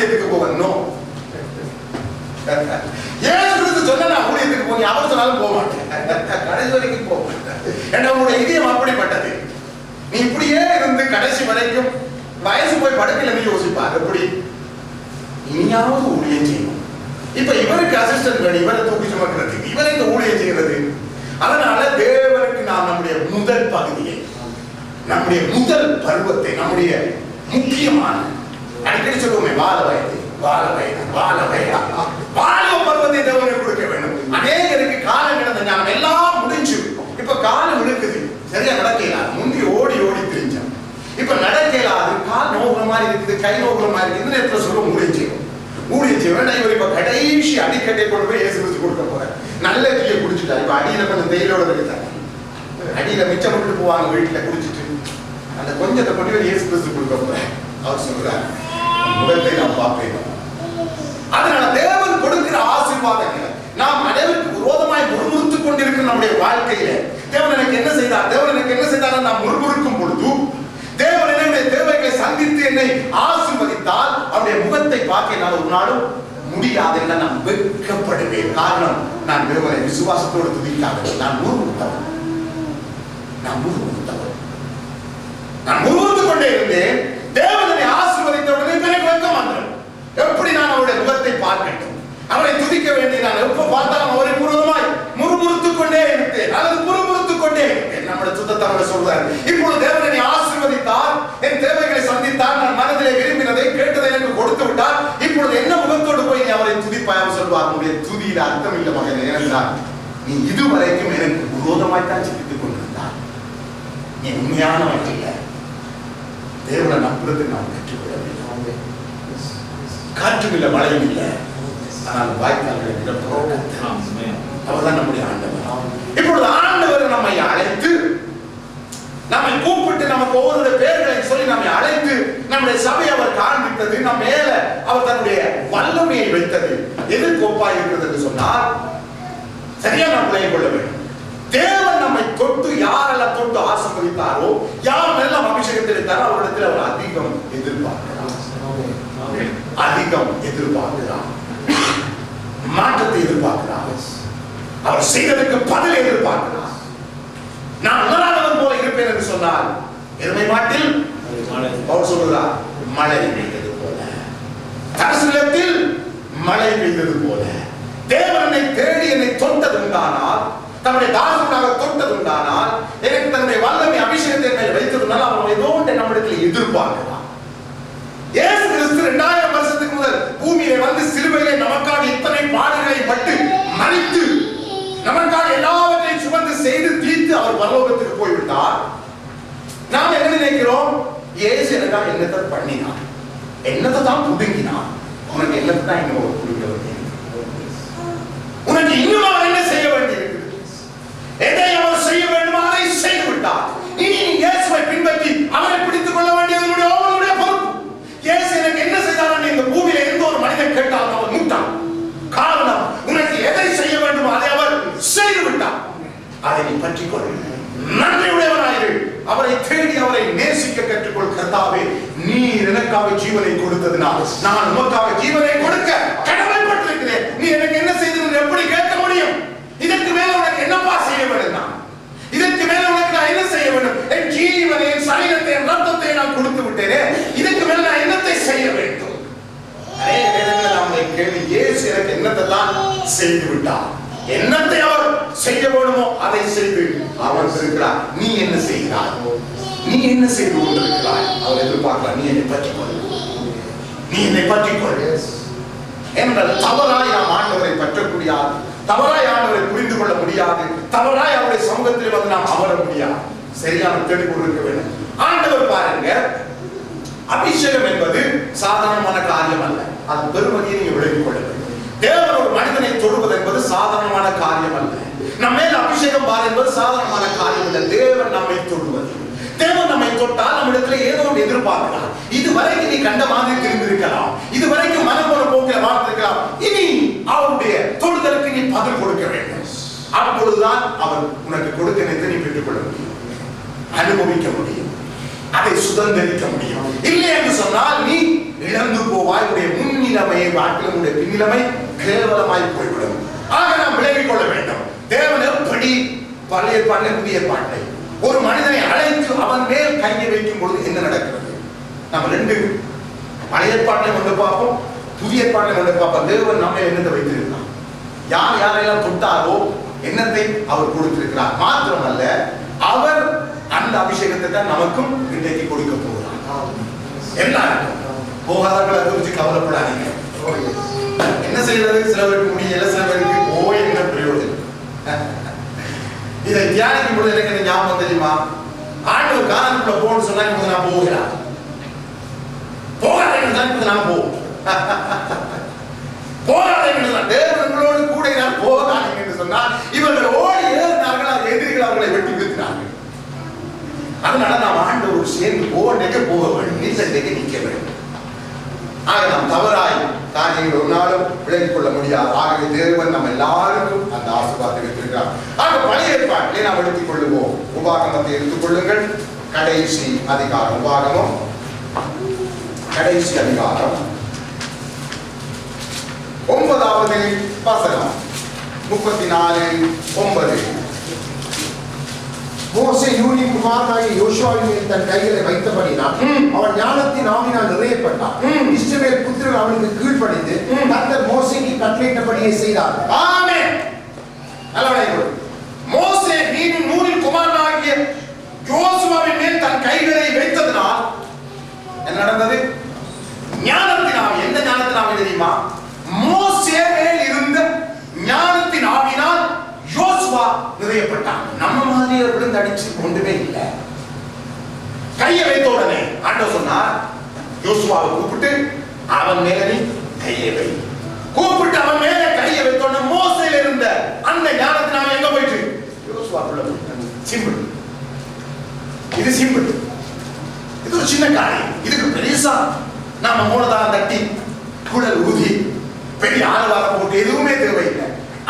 ஊழியத்துக்கு போகணும். ஏன் சொன்ன நான் ஊழியத்துக்கு போய் அவர் சொன்னாலும் போக மாட்டேன், கடைசி வரைக்கும் போக மாட்டேன். ஏன்னா உங்களுடைய இதயம் அப்படிப்பட்டது. நீ இப்படியே இருந்து கடைசி வரைக்கும் வயசு போய் படுக்கையில நீ யோசிப்பார் எப்படி இனியாவது ஊழியம் செய்யணும். இப்ப இவருக்கு அசிஸ்டன்ட் வேணும், இவரை தூக்கி சுமக்கிறதுக்கு, இவரை இந்த ஊழியம் செய்கிறது. அதனால தேவனுக்கு நாம் நம்முடைய முதல் பகுதியை, நம்முடைய முதல் பருவத்தை, நம்முடைய முக்கியமான அடிக்கடி சொல்லுவோமே வாழ வயது வாலிப பருவத்தை தேவனுக்கு கொடுக்க வேண்டும். அநேகருக்கு காலம் கிடந்த ஞானம் எல்லாம் முடிஞ்சு இப்ப காலம் இழுக்குது, சரியா நடக்கல. முந்தி ஓடி திரிஞ்சோம், இப்ப நடக்கலாது. கால் நோக்குற மாதிரி இருக்குது, கை நோக்குற மாதிரி இருக்குது. இந்த நேரத்தில் சொல்ல ஊழியம் செய்வோம். இவர் இப்ப கடைசி அடிக்கட்டை கொண்டு போய் இயேசு கிறிஸ்து கொடுக்க போறேன். நல்ல டீயை குடிச்சுட்டா, இப்ப அடியில கொஞ்சம் தேயிலோட இருக்குதாங்க, அடியில மிச்சம் விட்டு போவாங்க வீட்டுல குடிச்சிட்டு, அந்த கொஞ்சத்தை கொண்டு போய் இயேசு கிறிஸ்து கொடுக்க போறேன். அவர் சொல்றார் முகத்தை நாம் பார்ப்பேன். அதனால தேவன் கொடுக்கிற ஆசீர்வாதங்களை நாம் அனைவருக்கு விரோதமாய் முறுமுறுத்துக் கொண்டிருக்கிற நம்முடைய வாழ்க்கையில தேவன் எனக்கு என்ன செய்தார் நாம் முறுமுறுக்கும் பொழுது தேவன் என்னுடைய தேவைகளை சந்தித்து என்னை ஆசீர்வதித்தால் அவருடைய முகத்தை பார்க்க என்னால் ஒரு நாளும் முடியாது என நான் வெட்கப்படுவேன். காரணம், நான் தேவனை விசுவாசத்தோடு துதிக்காதவன், நான் முறுமுறுத்து கொண்டே இருந்தேன். தேவனை ஆசீர்வதித்தவுடனே எனக்கு வெட்கம் வந்துடும். எப்படி நான் அவருடைய முகத்தை பார்க்கட்டும், அவரை துதிக்க வேண்டிய நான் எப்ப பார்த்தாலும் அவரை பூர்வமாய் முறுமுறுத்துக் கொண்டே இருப்பேன், அல்லது முறுமுறுத்துக் கொண்டே இருப்பேன். நம்முடைய சுத்தத்தவரை சொல்றாரு, இப்பொழுது தேவனை ஆசீர்வதித்தார், என் தேவைகளை சந்தித்தார், நான் மனதிலே விரும்பினதை கேட்டதை எனக்கு கொடுத்து விட்டார். இப்பொழுது என்ன முகத்தோடு போய் நீ அவரை துதிப்பாய் சொல்வார். உன்னுடைய துதியில அர்த்தம் இல்லை மகன். ஏனென்றால் நீ இதுவரைக்கும் எனக்கு விரோதமாய்த்தான் சிந்தித்துக் கொண்டிருந்தார். நீ உண்மையானவன் இல்லை. தேவனை நம்புறதுக்கு நாம் கற்றுக்கொள்ள வேண்டும். காற்றும் இல்லை, மழையும் இல்லை, ஆனால் வாய்க்கால்களை அவர்தான் நம்முடைய ஆண்டவர். இப்பொழுது ஆண்டவர் நம்மை அழைத்து, நம்மை கூப்பிட்டு, நமக்கு ஒவ்வொரு பேர்களை சொல்லி நம்மை அழைத்து, நம்முடைய சபை அவர் காண்பித்தது, நம் மேல அவர் தன்னுடைய வல்லமையை வைத்தது எதிர் கோப்பாய் இருக்கிறது என்று சொன்னால் சரியா நாம் புரிந்து கொள்ள வேண்டும். தேவன் நம்மை தொட்டு யாரெல்லாம் தொட்டு ஆசீர்வதித்தாரோ, யார் எல்லாம் அபிஷேகத்தில் இருந்தாரோ அவரிடத்தில் அவர் அதிகம் எதிர்பார்க்கிறார், மாற்றத்தை எதிர்பார்க்கிறார், அவர் செய்ததற்கு பதில் எதிர்பார்க்கிறார். நான் உணராதவன் போல இருப்பேன் என்று சொன்னால் எருமை மாட்டில் அவர் சொல்கிறார் மழை பெய்தது போல, தரிசனத்தில் மழை பெய்தது போல தேவனை தேடி என்னை தொட்டது உண்டானால், தன்னுடைய தாசனாக தொட்டது உண்டானால், எனக்கு தன்னுடைய வல்லமை அபிஷேகத்தை மேல் வைத்ததுனால அவன் ஏதோ ஒன்றை நம்மிடத்தில் எதிர்பார்க்கிறான். இயேசு கிறிஸ்து 2000 வருஷத்துக்கு முதல் பூமியிலே வந்து சிலுவையிலே நமக்காக இத்தனை பாடுகளை பட்டு மரித்து நமக்காக எல்லாவற்றையும் சுமந்து செய்து தீர்த்து அவர் பரலோகத்துக்கு போய்விட்டார். நாம் என்ன நினைக்கிறோம்? இயேசு எனக்காக என்னத்தை பண்ணினார், என்னத்தை தான் புடுங்கினார். உனக்கு என்னத்தை தான் இன்னும் புடுங்க வேண்டியது, உனக்கு இன்னும் அவர் என்ன செய்ய வேண்டியிருக்கிறது, எதை அவர் செய்ய வேண்டுமோ அதை செய்து விட்டார். இனி நீ இயேசுவை பின்பற்றி அவரை பிடித்துக் கொள்ள வேண்டியது அவருடைய பொறுப்பு. இயேசு எனக்கு என்ன செய்தார் இந்த பூமியில எந்த ஒரு மனிதன் கேட்டால் அவர் மூட்டான். காரணம், உனக்கு எதை செய்ய வேண்டுமோ அதை அவர் செய்து விட்டார். அதை நீ பற்றிக் கொள், நன்றியுடையவனாயிரு, அவரை தேடி அவரை நேசிக்க கற்றுக்கொள். கர்த்தாவே, நீர் எனக்காக ஜீவனை கொடுத்ததினால் நான் உமக்காக ஜீவனை கொடுக்க கடமைப்பட்டிருக்கிறேன். நீ எனக்கு என்ன செய்து எப்படி கேட்க முடியும்? இதற்கு மேல உனக்கு என்னப்பா செய்ய வேண்டும்? இதற்கு மேல உனக்கு நான் என்ன செய்ய வேண்டும்? என் ஜீவனை, என் சரீரத்தை, என் ரத்தத்தை நான் கொடுத்து விட்டேனே, இதற்கு மேல நான் என்னத்தை செய்ய வேண்டும்? அநேக நேரங்களில் நம்மை கேள்வி, இயேசு எனக்கு என்னத்தை தான் செய்து விட்டார், என்னத்தை அவர் செய்ய வேண்டுமோ அதை செய்து அவர் இருக்கிறார். நீ என்ன செய்கிறாய்? நீ என்ன செய்து கொண்டிருக்கிறாய்? அவர் எதிர்பார்க்கிறார், நீ என்னை பற்றிக்கொள், நீ என்னை பற்றிக்கொள். என்றால் தவறாய் நாம் ஆண்டவரை பற்றக்கூடிய, தவறாய் ஆண்டவரை புரிந்து கொள்ள முடியாது, தவறாய் அவருடைய சமூகத்தில் வந்து நாம் அமர முடியாது. சரியான தெளிவு இருக்க வேண்டும். ஆண்டவர் பாருங்க, அபிஷேகம் என்பது சாதாரணமான காரியம் அல்ல. அது பெருமதியை நீங்க விளங்கிக் கொள்ள வேண்டும். தேவன் ஒரு மனிதனை தொடுவது என்பது சாதாரணமான காரியம் அல்ல. நம்ம மேல் அபிஷேகம் பார் என்பது சாதாரணமான காரியம் அல்ல. தேவன் நம்மை தொடுவது, தேவன் நம்மை தொட்டால் நம்மிடத்துல ஏதோ ஒன்று எதிர்பார்க்கலாம். இதுவரைக்கும் நீ கண்ட மாதிரி தெரிந்திருக்கலாம், இதுவரைக்கும் மனம் போன போக்கில் வாழ்ந்திருக்கலாம். இனி அவருடைய தொடுதலுக்கு நீ பதில் கொடுக்க வேண்டும். அப்பொழுதுதான் அவர் உனக்கு கொடுக்க நினைத்து நீ பெற்றுக்கொள்ள முடியும், அனுபவிக்க முடியும், அதை சுதந்திரிக்க முடியும். இல்லை என்று சொன்னால் நீ இழந்து போவாய். உடைய முன் பின்னிலைமை கேவலமாய் போய்விடும். ஆக நாம் விலகிக் கொள்ள வேண்டும். தேவன் எப்படி பழைய ஏற்பாட்டை புதிய ஏற்பாட்டை ஒரு மனிதனை அழைத்து அவன் மேல் கையை வைக்கும் பொழுது என்ன நடக்கிறது? நம்ம ரெண்டு பழைய ஏற்பாட்டை கொண்டு பார்ப்போம், புதிய ஏற்பாட்டை கொண்டு பார்ப்போம். தேவன் நம்ம என்னத்தை வைத்திருக்கிறார், யார் யாரெல்லாம் தொட்டாரோ என்னத்தை அவர் கொடுத்திருக்கிறார். மாத்திரமல்ல, அவர் அந்த அபிஷேகத்தை தான் நமக்கும் இன்றைக்கு கொடுக்க போகிறார். எல்லாருக்கும் போகாதவர்களை குறித்து கவலைப்படாதீங்க. என்ன செய்வது? சிலவருக்கு முடியல, சிலவருக்கு என்ன பிரயோஜனம். இதை தியானிக்கும் பொழுது எனக்கு ஞாபகம் தெரியுமா, ஆண்டவர் காரணக்குள்ள போன்னு சொன்னா நான் போகிறேன், போகாதீங்க நான் போவோம். போகாதீங்க தேவர்களோடு கூட நான் போகாதீங்க என்று சொன்னால் இவர்கள் ஓடி ஏறினார்கள், எதிரிகள் அவர்களை வெட்டி வீழ்த்தினார்கள். அதனால நாம் ஆண்டவர் சேர்ந்து போக வேண்டும், நீச்சல் நிற்க வேண்டும். ஆக நாம் தவறாய் காரியங்கள் ஒரு நாளும் விலகிக் கொள்ள முடியாது. ஆகவே தேவன் நம்ம எல்லாருக்கும் அந்த ஆசீர்வாதத்தை வைத்திருக்கிறார். ஆக பழைய ஏற்பாட்டிலே நாம் எடுத்துக் கொள்ளுவோம். உபாகமத்தை எடுத்துக் கொள்ளுங்கள், கடைசி அதிகாரம். உபாகமம் கடைசி அதிகாரம் 9வது வசனம் 34:9. மோசே நூனின் குமாரனாகிய யோசுவாவின் மேல் தன் கைகளை வைத்தபடினால் அவன் ஞானத்தின் ஆவினால் நிறையப்பட்டான். இஸ்ரவேல் புத்திரர் அவனுக்கு கீழ்ப்படிந்து கர்த்தர் மோசேக்கு கட்டளையிட்டபடியே செய்தார். ஆமென். மோசே நூனின் குமாரனாகிய யோசுவாவின் மேல் தன் கைகளை வைத்ததனால் என்ன நடந்தது? ஞானத்தின் ஆவி. எந்த ஞானத்தின் ஆவி தெரியுமா? மோசே மேல் இருந்த ஞானத்தின் ஆவினால் யோசுவா நிறையப்பட்டான். நம்ம மாதிரி விழுந்து அடிச்சு கொண்டுமே இல்லை. கையை வைத்த உடனே ஆண்டவர் சொன்னார், யோசுவாவை கூப்பிட்டு அவன் மேல நீ கையை வை. கூப்பிட்டு அவன் மேல கையை வைத்த உடனே மோசேல இருந்த அந்த ஞானத்தினால எங்க போயிட்டு யோசுவாக்குள்ள போயிட்டு. சிம்பிள். இது சிம்பிள். இது ஒரு சின்ன காரியம். இதுக்கு பெருசா நாம மூலதாரம் தட்டி குடல் ஊதி பெரிய ஆழ்வாரம் போட்டு எதுவுமே தேவையில்லை.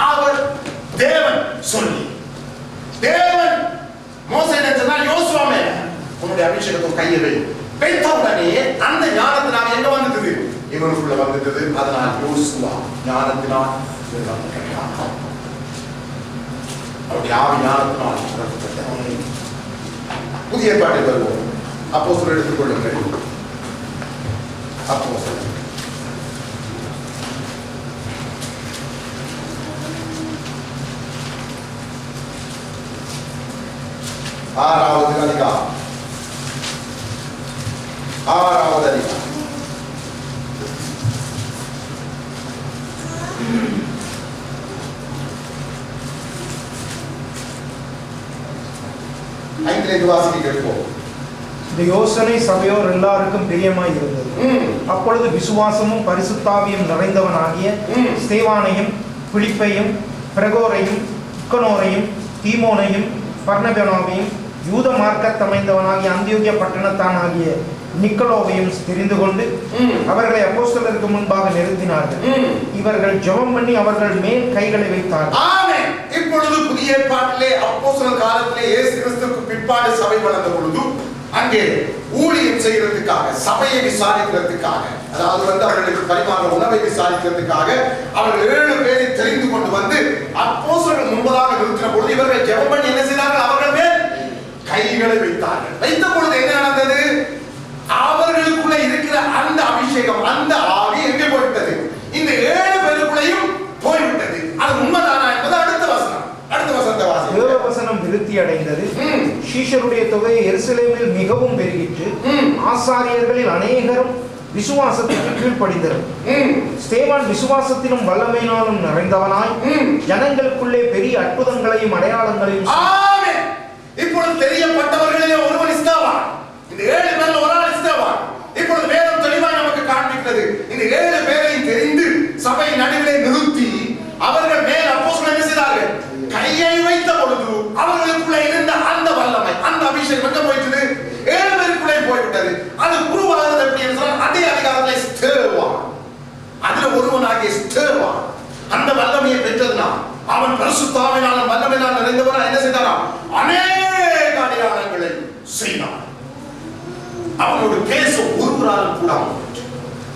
அவர் தேவன் சொல்லி, தேவன் மோசே சொன்னால் யோசுவா மேல உன்னுடைய அபிஷேகத்தை கையை வைத்த உடனே அந்த ஞானத்தினால் என்ன வந்துட்டது? இவனுக்குள்ள வந்துட்டது. அதனால் யோசுவா ஞானத்தினால் அவருடைய ஆவி ஞானத்தினால் நிரப்பப்பட்டார். புதிய ஏற்பாட்டில் வருவோம். அப்போஸ்தலர் எடுத்துக் கொள்ளுங்கள். அப்போஸ்தலர் 6வது அதிகாரம். 6வது அதிகாரம். இந்த யோசனை சபையோர் எல்லாருக்கும் பிரியமாய் இருந்தது. அப்பொழுது விசுவாசமும் பரிசுத்தாவியும் நிறைந்தவனாகிய ஸ்தேவானையும் பிலிப்பையும் பிரகோரையும் நிக்கனோரையும் தீமோனையும் பர்னபேனாவையும் யூத மார்க்கத்தமைந்தவனாகிய அந்தியோகிய பட்டணத்தானாகிய நிக்கலோவையும் தெரிந்து கொண்டு அவர்களை அப்போஸ்தலருக்கு முன்பாக நிறுத்தினார்கள். இவர்கள் ஜெபம் பண்ணி அவர்கள் மேல் கைகளை வைத்தார்கள். ஆமென். இப்பொழுது புதிய ஏற்பாட்டிலே அப்போஸ்தலர் காலத்திலே இயேசு கிறிஸ்துவுக்கு பிற்பாடு சபை வளர்ந்த பொழுது அங்கே ஊழியம் செய்யறதுக்காக, சபையை விசாரிக்கிறதுக்காக, அதாவது அவர்களுக்கு பரிமாற உணவை விசாரிக்கிறதுக்காக அவர்கள் 7 பேரை தெரிந்து கொண்டு வந்து அப்போஸ்தலர்கள் முன்பதாக நிறுத்தின பொழுது இவர்கள் ஜெபம் பண்ணி என்ன செய்தார்கள்? அவர்கள் மேல் கைகளை வைத்தார்கள். வைத்த பொழுது என்ன நடந்தது? அவர்களுக்குள்ள இருக்கிற அந்த அபிஷேகம், அந்த ஆவி எங்கே போய்விட்டது? இந்த 7 பேருக்குள்ளையும் போய்விட்டது. அது உண்மைதானா என்பது அடுத்த வசனம். அடுத்த வசனத்தை வாசிங்க. தேவவசனம் விருத்தி அடைந்தது. சீஷருடைய தொகை எருசலேமில் மிகவும் பெருகிற்று. ஆசாரியர்களில் அநேகரும் விசுவாசத்திற்கு கீழ்ப்படிந்தனர். ஸ்தேவான் விசுவாசத்திலும் வல்லமையினாலும் நிறைந்தவனாய் ஜனங்களுக்குள்ளே பெரிய அற்புதங்களையும் அடையாளங்களையும். ஆமென். இப்பொழுது தெரியப்பட்டவர்களிலே ஒருவன் ஸ்தேவான். இந்த 7 பேர்ல ஒரு ஆள் ஸ்தேவான். இப்பொழுது வேதம் தெளிவாய் நமக்கு காண்பிக்கிறது. இந்த 7 பேரையும் தெரிந்து சபை நடுவிலே நிறுத்தி அவர்கள் மேல் அப்போஸ்தலர் என்ன செய்தார்கள்? கையை வைத்த பொழுது அவர்களுக்குள்ளே இருந்த அந்த வல்லமை, அந்த அபிஷேகம் எங்க போயிட்டது? 7 பேருக்குள்ளே போய்விட்டது. அது உருவாகிறது எப்படி என்று சொன்னால் அதே அதிகாரத்திலே ஸ்தேவான், அதுல ஒருவனாகிய ஸ்தேவான் அந்த வல்லமையை பெற்றதுனால் அவன் பரிசுத்த ஆவியினாலும் வல்லமையினால் நிறைந்தவனாய் என்ன செய்தாராம்? அநேக அடையாளங்களை செய்தான்.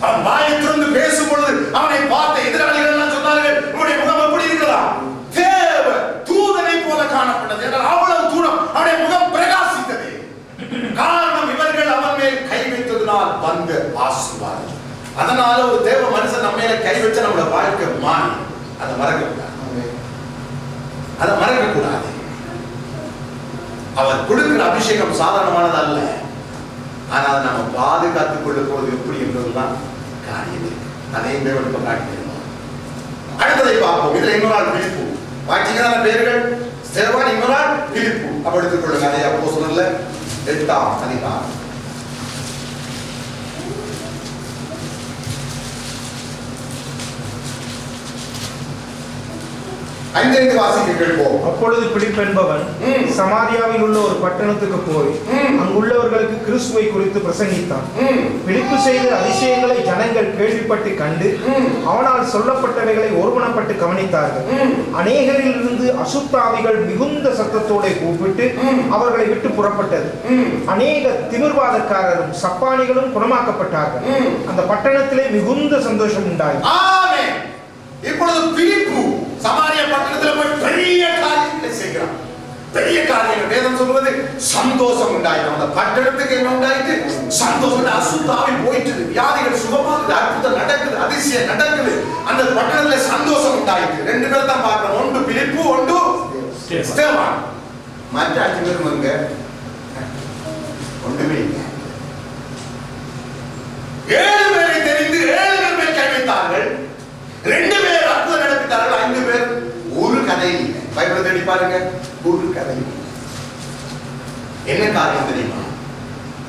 அவன் வாயை திறந்து பேசும் பொழுது அவனை பார்த்த எதிராளிகள் எல்லாம் சொன்னார்கள், உன்னுடைய முகம் எப்படி இருக்கலாம்? தேவ தூதனை போல காணப்பட்டது என்றால் அவ்வளவு தூரம் அவனுடைய முகம் பிரகாசித்தது. காரணம் இவர்கள் அவன் மேல் கை வைத்ததனால் வந்த ஆசீர்வாதம். அதனால ஒரு தேவ மனுஷன் நம்ம மேல கை வச்ச நம்மளோட வாழ்க்கை மாறி. அதை மறக்க கூடாது, அதை மறக்க கூடாது. அவர் கொடுக்கிற அபிஷேகம் சாதாரணமானது அல்ல. ஆனால் நம்ம பாதுகாத்துக் கொள்ள போவது எப்படி என்பதுதான் காரியம். அதையும் தேவன் காட்டியிருந்தோம். அடுத்ததை பார்ப்போம். இதுல இன்னொரு ஆள் பிலிப்பு. வாக்கியங்களான பேர்கள் ஸ்தேவான், இன்னொரு ஆள் பிலிப்பு. அப்ப எடுத்துக் கொள்ளுங்க. அதை அப்போஸ்தலர்ல 8ஆம் அதிகாரம். 5 வாசிக்க கேட்போம். அப்பொழுது பிலிப்பு என்பவன் சமாரியாவில் உள்ள ஒரு பட்டணத்துக்கு போய் அங்குள்ளவர்களுக்கு கிறிஸ்துவை குறித்து பிரசங்கித்தான். பிலிப்பு செய்த அதிசயங்களை ஜனங்கள் கேள்விப்பட்டு கண்டு அவனால் சொல்லப்பட்டவைகளை ஒருமனப்பட்டு கவனித்தார்கள். அநேகரிலிருந்து அசுத்தாவிகள் மிகுந்த சத்தத்தோட கூப்பிட்டு அவர்களை விட்டு புறப்பட்டது. அநேக திமிர்வாதக்காரரும் சப்பானிகளும் குணமாக்கப்பட்டார்கள். அந்த பட்டணத்திலே மிகுந்த சந்தோஷம் உண்டாயிற்று. ஆமென். இப்பொழுது பிலிப்பு சமாரியா பட்டணத்துல போய் பெரிய காரியங்களை செய்கிறான். பெரிய காரியங்கள் வேதம் சொல்வது சந்தோஷம் உண்டாயிடும். அந்த பட்டணத்துக்கு என்ன உண்டாயிட்டு? சந்தோஷம். அசுத்தாவி போயிட்டு வியாதிகள் சுகமாகுது, அற்புதம் நடக்குது, அதிசயம் நடக்குது. அந்த பட்டணத்துல சந்தோஷம் உண்டாயிட்டு. 2 பேர் தான் பார்க்கிறோம். ஒன்று பிலிப்பு, ஒன்று ஸ்தேவான். மற்ற 5 பேரும் அங்க ஒன்றுமே இல்லை. 7 பேரை தெரிந்து 7 பேர் மேல் கை வைத்தார்கள். 2 பேர் அற்புதம் நடப்பித்தார்கள். 5 பேர் ஒரு கதை இல்லை. பைபிளை தேடி பாருங்க, ஒரு கதை. என்ன காரியம் தெரியுமா?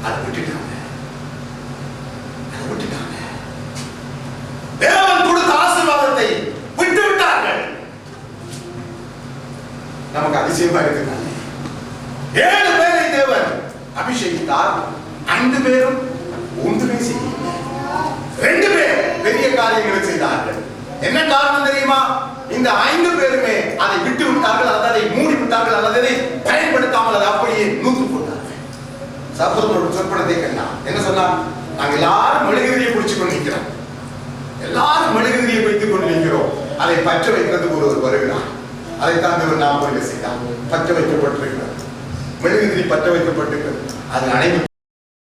அதை விட்டுட்டாங்க. தேவன் கொடுத்த ஆசீர்வாதத்தை விட்டு விட்டார்கள். நமக்கு அதிசயமா இருக்கிறாங்க. 7 பேரை தேவன் அபிஷேகித்தார். 5 பேரும் ஒன்றுமே செய்யவில்லை. 2 பேர் பெரிய காரியங்களை செய்தார்கள். என்ன காரணம் தெரியுமா? இந்த 5 பேருமே அதை விட்டு விட்டார்கள், அதை மூடி விட்டார்கள், அதை பயன்படுத்தாமல் அதை அப்படியே நூற்று போட்டார்கள். சகோதரனோட சொற்பனத்தை கண்டான். என்ன சொன்னான்? நாங்க எல்லாரும் மெழுகுதிரியை பிடிச்சு கொண்டு நிற்கிறோம். எல்லாரும் மெழுகுதிரியை வைத்துக் கொண்டு நிற்கிறோம். அதை பற்ற வைக்கிறதுக்கு ஒருவர் வருகிறார். அதைத்தான் ஒரு நாம செய்தான். பற்ற வைக்கப்பட்டிருக்கிறது. மெழுகுதிரி பற்ற வைக்கப்பட்டிருக்கிறது. அது அணைவு